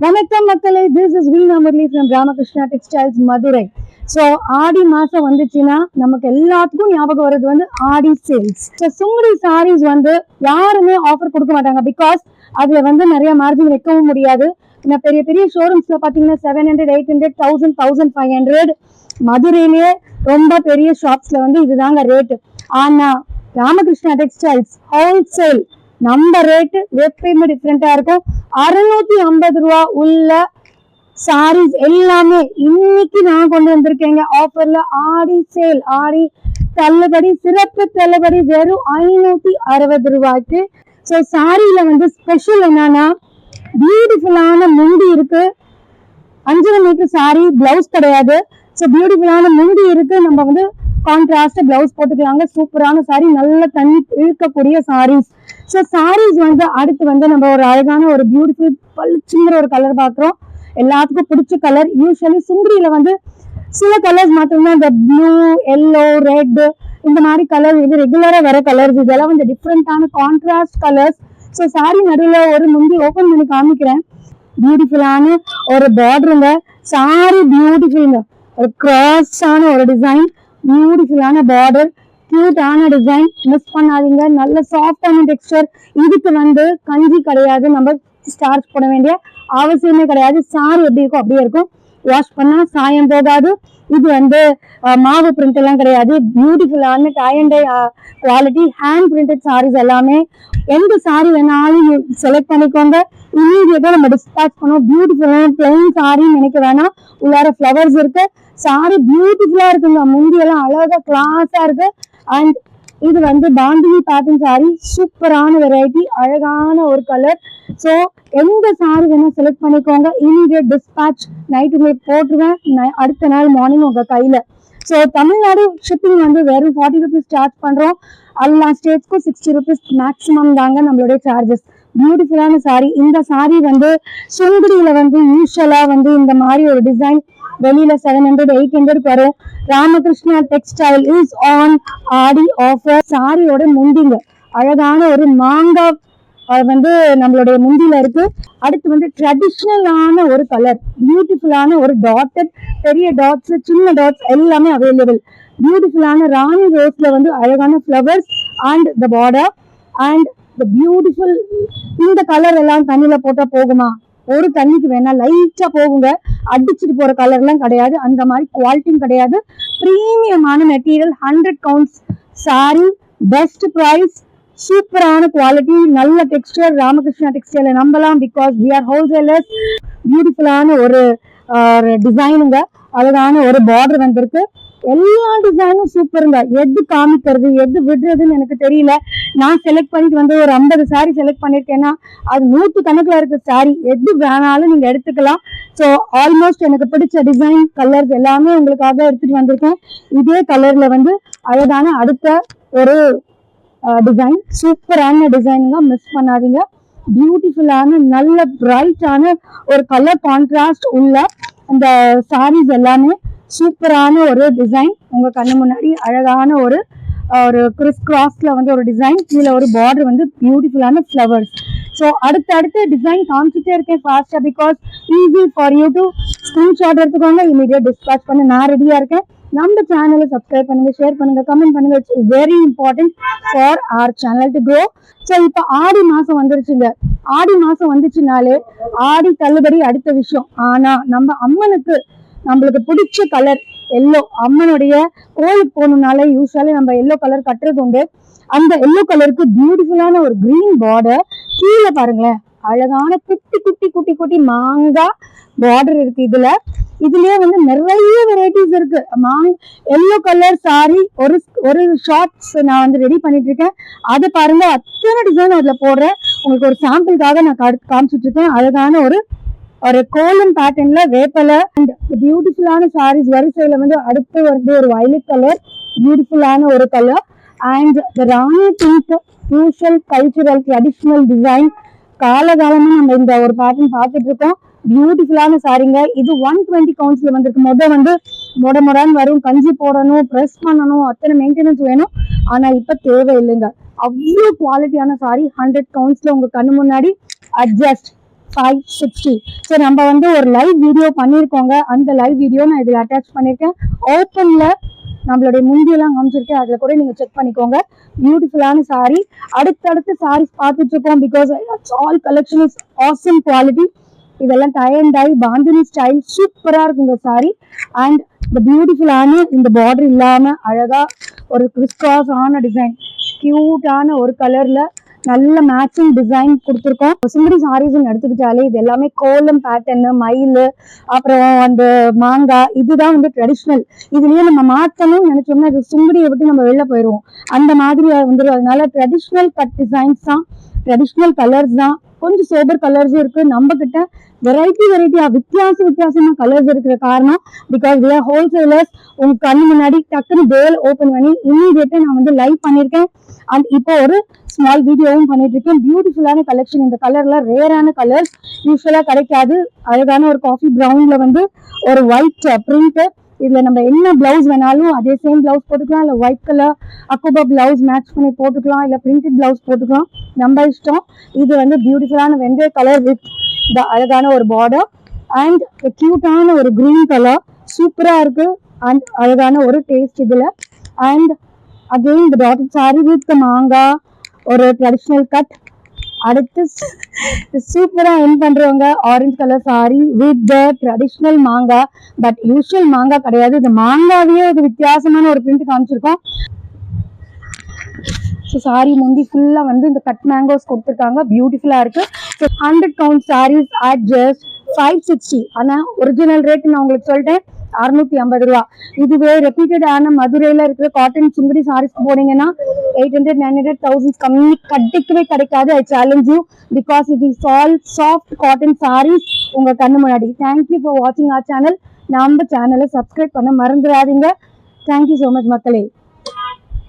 வணக்கம் மக்களே, this is Veena Murli from Ramakrishna Textiles Madurai. So ஆடி மாசம் வந்துச்சுன்னா நமக்கு எல்லாத்துக்கும் ஞாபகம் வர்றது வந்து ஆடி சேல்ஸ். ஸோ சுங்குடி சாரீஸ் வந்து யாருமே ஆஃபர் கொடுக்க மாட்டாங்க. பிகாஸ் அதுல வந்து நிறைய மார்ஜின் வைக்கவும் முடியாது. பெரிய பெரிய ஷோரூம்ஸ்ல பாத்தீங்கன்னா 700, 800, 1000, 1500 மதுரையிலேயே ரொம்ப பெரிய ஷாப்ஸ்ல வந்து இதுதாங்க ரேட்டு. ஆனா ராமகிருஷ்ணா டெக்ஸ்டைல்ஸ் ஹோல்சேல் நம்ம ரேட்டு எப்பயுமே டிஃப்ரெண்டா இருக்கும். 650 ரூபா உள்ள சாரீஸ் எல்லாமே இன்னைக்கு நான் கொண்டு வந்திருக்கேங்க ஆஃபர்ல. ஆடி சேல், ஆடி தள்ளுபடி, சிறப்பு தள்ளுபடி வெறும் 560 ரூபாய்க்கு. ஸோ சாரியில வந்து ஸ்பெஷல் என்னன்னா பியூட்டிஃபுல்லான முந்தி இருக்கு. 5 மீட்டர் சாரி, பிளவுஸ் கிடையாது. ஸோ பியூட்டிஃபுல்லான முந்தி இருக்கு. நம்ம வந்து கான்ட்ராஸ்ட் பிளவுஸ் போட்டுக்கலாங்க. சூப்பரான சாரி, நல்ல தண்ணி இழுக்கக்கூடிய சாரீஸ். ஸோ சாரீஸ் வந்து அடுத்து வந்து நம்ம ஒரு அழகான ஒரு பியூட்டிஃபுல் பளிச்சுங்கிற ஒரு கலர் பார்க்குறோம். எல்லாத்துக்கும் பிடிச்ச கலர். யூஸ்வலி சுங்குடியில வந்து சில கலர்ஸ் மட்டும்தான், இந்த ப்ளூ, எல்லோ, ரெட், இந்த மாதிரி கலர் இது ரெகுலரா வர கலர்ஸ். இதெல்லாம் வந்து டிஃப்ரெண்டான கான்ட்ராஸ்ட் கலர்ஸ். ஸோ சாரி நடுவில் ஒரு முந்தி ஓப்பன் பண்ணி காமிக்கிறேன். பியூட்டிஃபுல்லான ஒரு பார்டருங்க. சாரி பியூட்டிஃபுல்ங்க. ஒரு கிராஸான ஒரு டிசைன், பியூட்டிஃபுல்லான பார்டர், கியூட்டான டிசைன். மிஸ் பண்ணாதீங்க. நல்ல சாஃப்டான டெக்ஸ்டர். இதுக்கு வந்து கஞ்சி கிடையாது, நம்ம ஸ்டார்ச் போட வேண்டிய அவசியமே கிடையாது. சாரி எப்படி இருக்கும் அப்படியே இருக்கும். வாஷ் பண்ணா சாயம் போகாது. இது வந்து மாவு பிரிண்ட் எல்லாம் கிடையாது. பியூட்டிஃபுல்லான dye and dye quality, hand printed saris எல்லாமே. எந்த சாரி வேணாலும் செலக்ட் பண்ணிக்கோங்க. இமீடியட்டா நம்ம டிஸ்பேச் பண்ணுவோம். பியூட்டிஃபுல்லான பிளெயின் சாரின்னு நினைக்க வேணாம். உள்ளார ஃபிளவர்ஸ் இருக்கு. சாரி பியூட்டிஃபுல்லா இருக்குங்க. முந்தி எல்லாம் அழகா கிளாஸா இருக்கு. அண்ட் இது வந்து பாந்தினி பேட்டர்ன் சாரி. சூப்பரான வெரைட்டி, அழகான ஒரு கலர். ஸோ எந்த சாரி வேணா செலக்ட் பண்ணிக்கோங்க. இமீடியட் டிஸ்பேச் நைட் உங்களுக்கு போட்டுருவேன். அடுத்த நாள் மார்னிங் உங்க கையில. ஸோ தமிழ்நாடு ஷிப்பிங் வந்து வெறும் 40 rupees சார்ஜ் பண்றோம். எல்லா ஸ்டேட்ஸ்க்கும் 60 rupees மேக்ஸிமம் தாங்க நம்மளுடைய சார்ஜஸ். பியூட்டிஃபுல்லான சாரி. இந்த சாரி வந்து சுங்குடியில வந்து யூஸ்வலா வந்து இந்த மாதிரி ஒரு டிசைன் வெளியில 700, 800 வரும். Ramakrishna textile is on Aadi offer. சாரியோட முந்திங்க அழகான ஒரு மாங்காய் வந்து நம்மளுடைய முந்தியில இருக்கு. அடுத்து வந்து ட்ரெடிஷ்னலான ஒரு கலர், பியூட்டிஃபுல்லான ஒரு டாட்டட், பெரிய டாட்ஸ், சின்ன டாட்ஸ் எல்லாமே அவைலபிள். பியூட்டிஃபுல்லான ராணி ரோஸ்ல வந்து அழகான flowers and the border and the beautiful. இந்த கலர் எல்லாம் தண்ணியில போட்டா போகுமா? ஒரு தண்ணிக்கு வேணா லைட்டா போகுங்க. அடிச்சுட்டு போற கலர் எல்லாம் கிடையாது. அந்த மாதிரி குவாலிட்டியும் கிடையாது. பிரீமியமான material, 100 counts sari, best price, சூப்பரான குவாலிட்டி, நல்ல டெக்ஸ்டர். ராமகிருஷ்ணா டெக்ஸ்டைல நம்பலாம். Because we are wholesalers. பியூட்டிஃபுல்லான ஒரு டிசைனுங்க. அழகான ஒரு பார்டர் வந்திருக்கு. எல்லா டிசைனும் சூப்பருங்க. எது காமிக்கிறது எது விடுறதுன்னு எனக்கு தெரியல. நான் செலக்ட் பண்ணிட்டு வந்து ஒரு 50 சாரி செலக்ட் பண்ணிருக்கேன்னா அது 100 கணக்குல இருக்க சாரி. எது வேணாலும் நீங்க எடுத்துக்கலாம். ஸோ ஆல்மோஸ்ட் எனக்கு பிடிச்ச டிசைன் கலர்ஸ் எல்லாமே உங்களுக்காக எடுத்துட்டு வந்திருக்கேன். இதே கலர்ல வந்து அழகான அடுத்த ஒரு டிசைன், சூப்பரான டிசைனுங்க. மிஸ் பண்ணாதீங்க. பியூட்டிஃபுல்லான நல்ல பிரைட்டான ஒரு கலர் கான்ட்ராஸ்ட் உள்ள அந்த சாரீஸ் எல்லாமே சூப்பரான ஒரு டிசைன். உங்க கண்ணு முன்னாடி அழகான ஒரு கிறிஸ் கிராஸ்ல வந்து ஒரு டிசைன், கீழே ஒரு பார்டர் வந்து பியூட்டிஃபுல்லான ஃபிளவர்ஸ். ஸோ அடுத்த டிசைன் காமிச்சிட்டே இருக்கேன் ஃபாஸ்டா. Because easy for you to screenshot எடுத்துக்கோங்க. இமீடியட் டிஸ்பேச் பண்ண நான் ரெடியா இருக்கேன். நம்ம சேனலை சப்ஸ்கிரைப் பண்ணுங்க, ஷேர் பண்ணுங்க, கமெண்ட் பண்ணுங்க. It's very important for R channel to grow. So இப்போ ஆடி மாசம் வந்துருச்சுங்க. ஆடி மாசம் வந்துச்சுனாலே ஆடி தள்ளுபடி அடுத்த விஷயம். ஆனா நம்ம அம்மனுக்கு நம்மளுக்கு பிடிச்ச கலர் எல்லோ. அம்மனுடைய கோயிலுக்கு போகணும்னால யூஸ்வலி நம்ம எல்லோ கலர் கட்டுறது உண்டு. அந்த எல்லோ கலருக்கு பியூட்டிஃபுல்லான ஒரு கிரீன் பார்டர். கீழே பாருங்களேன், அழகான குட்டி குட்டி குட்டி குட்டி மாங்காய் பார்டர் இருக்கு. இதுலயே வந்து நிறைய வெரைட்டிஸ் இருக்கு. எல்லோ கலர் சாரி ஒரு ஷார்ட்ஸ் நான் வந்து ரெடி பண்ணிட்டு இருக்கேன். அதை பாருங்க, அத்தனை டிசைன் அதுல போடுறேன். உங்களுக்கு ஒரு சாம்பிளுக்காக நான் காமிச்சிட்டு இருக்கேன். அழகான ஒரு கோலம் பேட்டர்ன்ல வேப்பலை அண்ட் பியூட்டிஃபுல்லான சாரீஸ் வரிசையில வந்து அடுத்து வந்து ஒரு வயலட் கலர், பியூட்டிஃபுல்லான ஒரு colour and rani pink. Usual cultural traditional design. காலகாலமா நம்ம இந்த ஒரு பேட்டர்ன் பார்த்துட்டு இருக்கோம். பியூட்டிஃபுல்லான சாரிங்க. இது 120 கவுண்ட்ஸ்ல வந்திருக்கு. வந்து மொடன்னு வரும், கஞ்சி போடணும், ப்ரெஸ் பண்ணணும், அத்தனை மெயின்டெனன்ஸ் வேணும். ஆனா இப்ப தேவை இல்லைங்க. அவ்வளவு குவாலிட்டியான சாரி 100 கவுண்ட்ஸ்ல உங்க கண்ணு முன்னாடி. அட்ஜஸ்ட் 560. ஸோ நம்ம வந்து ஒரு லைவ் வீடியோ பண்ணியிருக்கோங்க. அந்த லைவ் வீடியோ நான் இதில் அட்டாச் பண்ணியிருக்கேன். ஓப்பன்ல நம்மளுடைய முந்தியெல்லாம் காமிச்சிருக்கேன், அதில் கூட நீங்கள் செக் பண்ணிக்கோங்க. பியூட்டிஃபுல்லான சாரீ. அடுத்தடுத்து சாரீஸ் பார்த்துட்டு இருக்கோம் because all collection is awesome quality. இதெல்லாம் tie and dye bandhani style சூப்பராக இருக்குங்க சாரீ. அண்ட் இந்த பியூட்டிஃபுல்லான இந்த பார்டர் இல்லாமல் அழகாக ஒரு கிறிஸ்காஸ் ஆன டிசைன், கியூட்டான ஒரு கலரில் நல்ல மேட்சிங் டிசைன் கொடுத்துருக்கோம். சுந்தரி சாரீஸ்ன்னு எடுத்துக்கிட்டாலே இது எல்லாமே கோலம் பேட்டர்னு, மயில், அப்புறம் அந்த மாங்காய், இதுதான் வந்து ட்ரெடிஷ்னல். இதுலயே நம்ம மாற்றணும்னு நினைச்சோம்னா இது சுந்தரியை விட்டு நம்ம வெளில போயிடுவோம். அந்த மாதிரி வந்துடும். அதனால ட்ரெடிஷ்னல் கட் டிசைன்ஸ் தான், ட்ரெடிஷ்னல் கலர்ஸ் தான். கொஞ்சம் சோபர் கலர்ஸும் இருக்கு. நம்ம கிட்ட வெரைட்டியா வித்தியாசமா கலர்ஸ் இருக்கிற காரணம் பிகாஸ் we are ஹோல்சேலர்ஸ். உங்க கண்ணு முன்னாடி டக்குன்னு பேல் ஓபன் பண்ணி இமீடியட்டா நான் வந்து லைவ் பண்ணிருக்கேன். அண்ட் இப்போ ஒரு ஸ்மால் வீடியோவும் பண்ணிட்டு இருக்கேன். பியூட்டிஃபுல்லான கலெக்ஷன். இந்த கலர்ல ரேரான கலர்ஸ், யூஸ்வலா கிடைக்காது. அழகான ஒரு காஃபி ப்ரௌன்ல வந்து ஒரு ஒயிட் பிரிண்ட். இதுல நம்ம என்ன பிளவுஸ் வேணாலும் அதே சேம் பிளவுஸ் போட்டுக்கலாம், இல்ல ஒயிட் கலர் அக்குபா பிளவுஸ் மேட்ச் பண்ணி போட்டுக்கலாம், இல்ல பிரிண்டட் பிளவுஸ் போட்டுக்கலாம், நம்ம இஷ்டம். இது வந்து பியூட்டிஃபுல்லான வெந்தய கலர் வித் இந்த அழகான ஒரு பார்டர் அண்ட் கியூட்டான ஒரு கிரீன் கலர் சூப்பரா இருக்கு. அண்ட் அழகான ஒரு டேஸ்ட் இதுல. அண்ட் அகெயின் இந்த டாட்டட் சாரி வித் மாங்கா, ஒரு ட்ரெடிஷ்னல் கட். அடுத்து சூப்பரா என் பண்றவங்க orange colour sorry with the traditional மாங்கா. பட் யூஸ்வல் மாங்கா கிடையாது, இந்த மாங்காவே ஒரு வித்தியாசமான ஒரு பிரிண்ட் காமிச்சிருக்கோம். ஸோ சாரி முந்தி ஃபுல்லா வந்து இந்த கட் மேங்கோஸ் கொடுத்துருக்காங்க, பியூட்டிஃபுல்லா இருக்கு. So 100 count saris at just 560. ஆனா ஒரிஜினல் ரேட் நான் உங்களுக்கு சொல்லிட்டேன், 650 ரூபா. இதுவே ரெப்யூட்டட் ஆன மதுரையில இருக்கிற காட்டன் சுங்குடி சாரீஸ் போனீங்கன்னா 800, 900, 1000 கம்மி கிடைக்கவே கிடைக்காது. I challenge you because it is all soft cotton saris உங்க கண்ணு முன்னாடி. தேங்க்யூ ஃபார் வாட்சிங் அவர் சேனல். நம்ம சேனலை சப்ஸ்கிரைப் பண்ண மறந்துடாதீங்க. தேங்க்யூ ஸோ மச் மக்களே.